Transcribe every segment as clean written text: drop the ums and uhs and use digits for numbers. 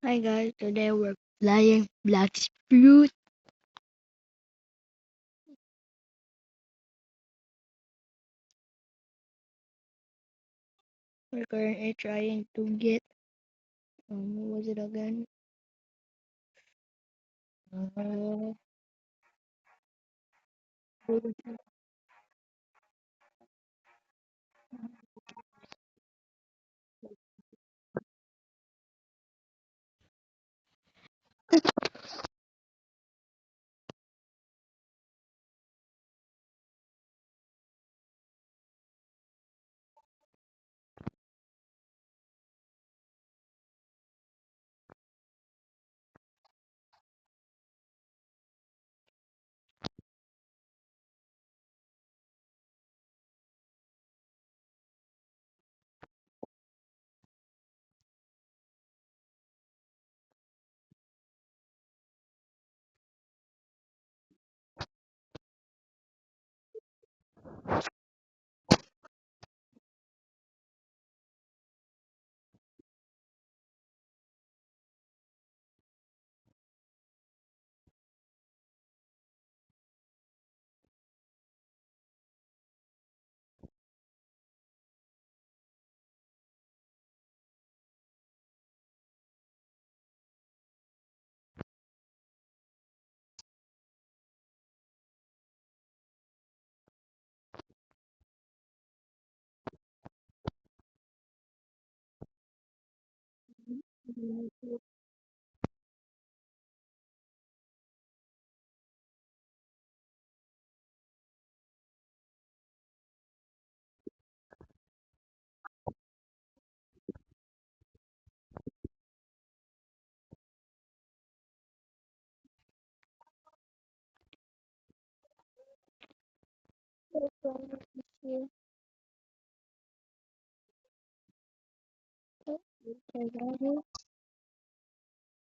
Hi guys, today we're playing Black Fruit. We're currently trying to get what was it again? Uh,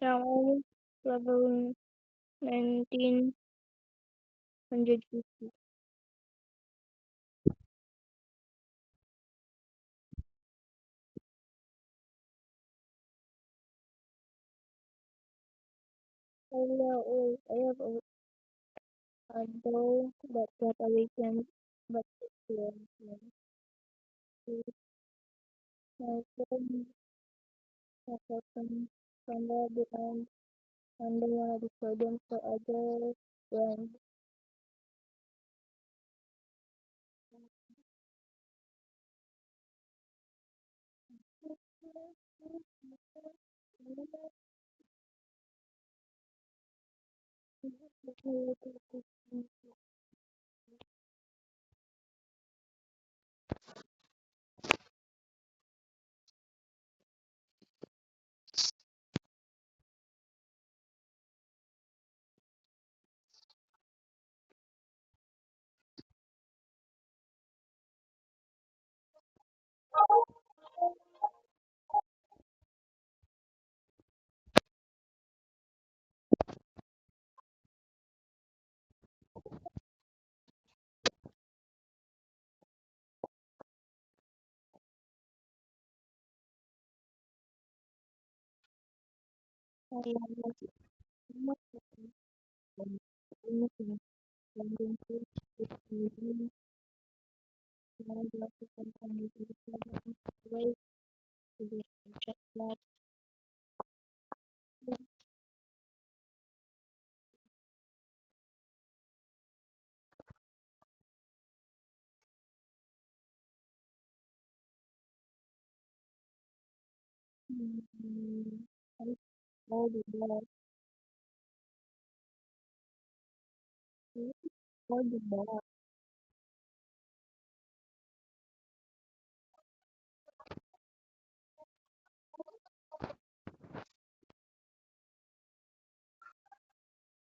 Channel level 1950. I have a doll that got awakened, but it's still my phone has opened from the behind and they wanna destroy them for other friends. All the blood, all the blood.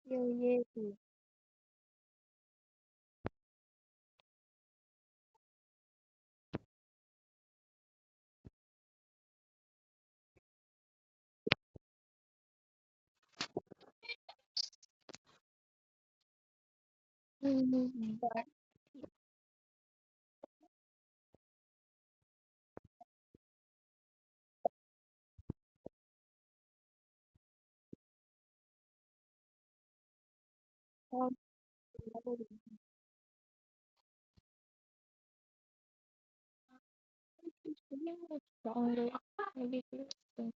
Yeah, yeah. But Um, stronger. Maybe we can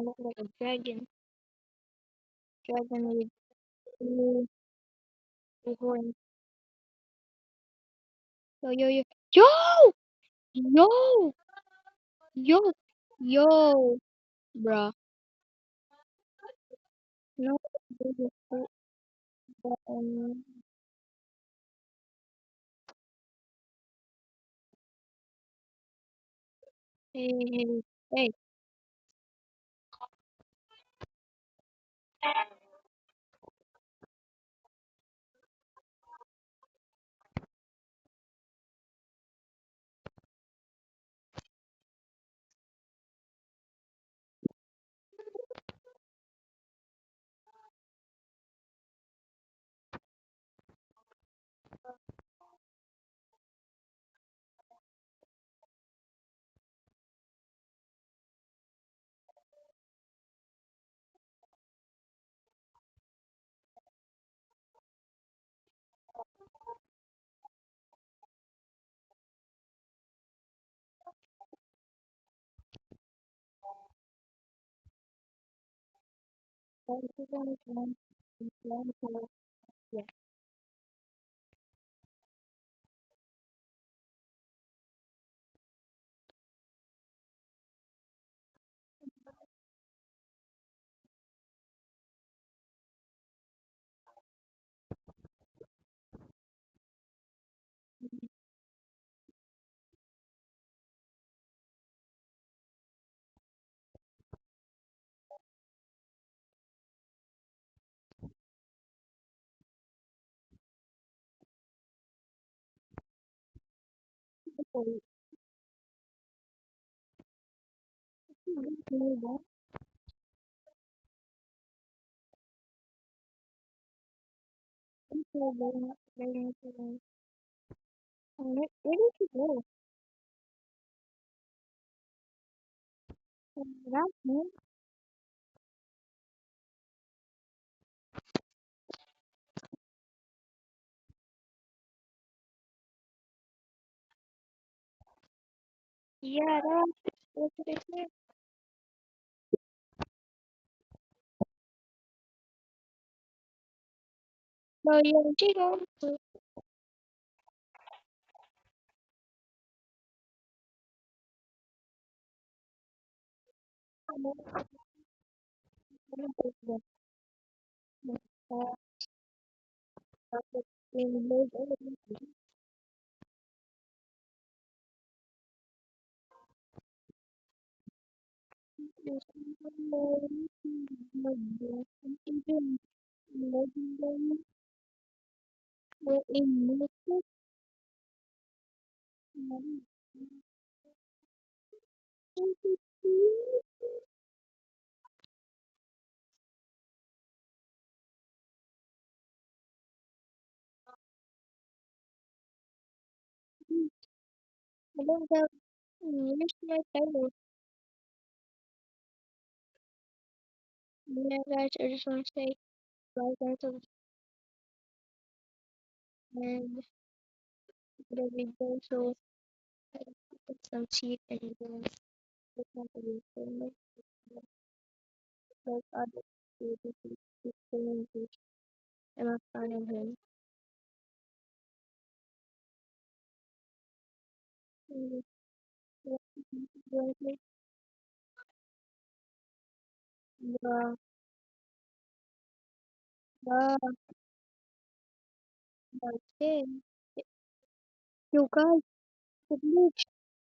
look like a dragon. Dragon with two horns. Yo, yo, yo. Yo! Yo! Yo! Yo! Bruh. No, this is so hey, hey, hey. Yeah. So, where did you go? That's me. Yeah, that's what it is. So, yeah, she goes to I don't have where's my title? Yeah, guys, I just want to say bye guys and the video so I put some cheat and then put my video like other people and I'm finding him. And the the okay. You guys, the glitch.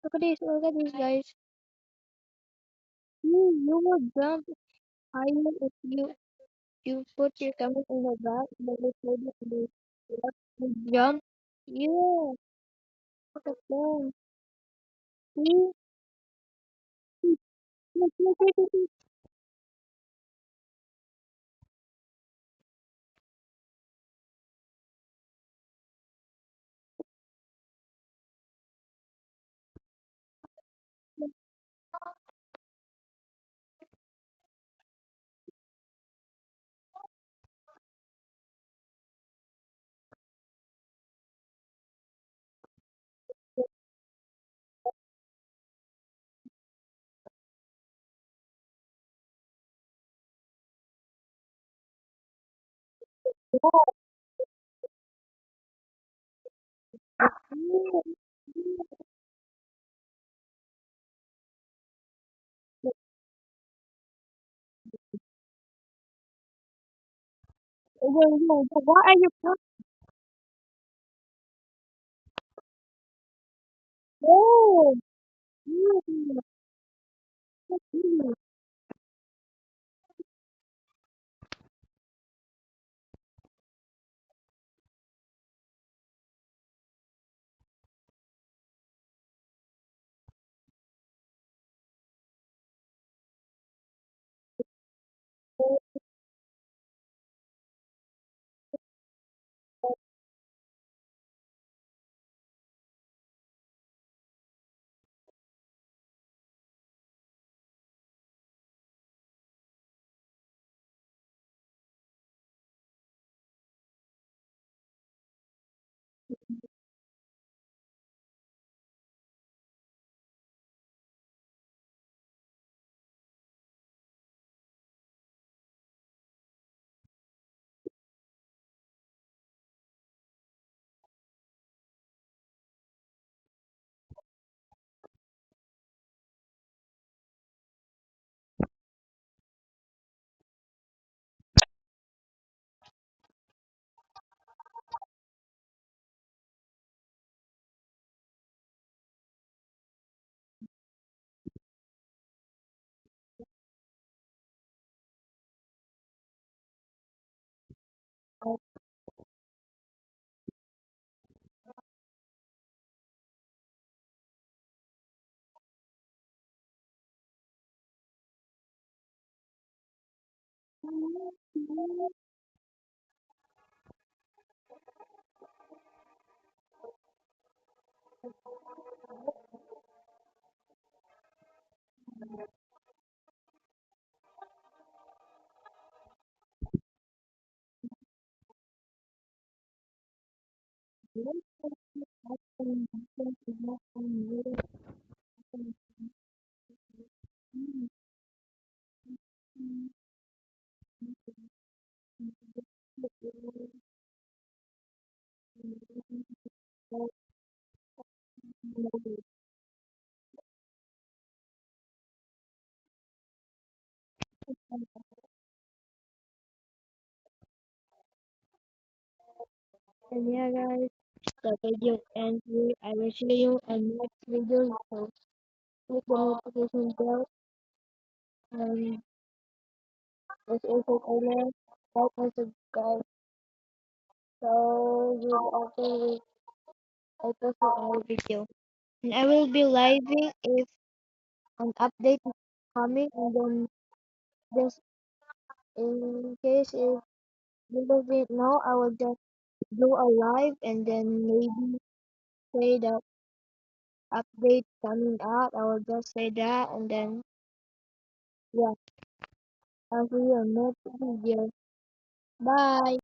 Look at this, guys. You will jump higher if you put your camera in the back, then you hold it in the left and jump. Yeah, look at them. See? Look. Why are you oh, And yeah, guys, the video ends here. I will see you in next video. So click the notification bell and it's also comment, like and subscribe. So you also will also see our video. And I will be living if an update is coming, and then just in case if you don't know, I will just do a live and then maybe say that update coming out. I will just say that and then yeah, I'll see you in next video. Bye.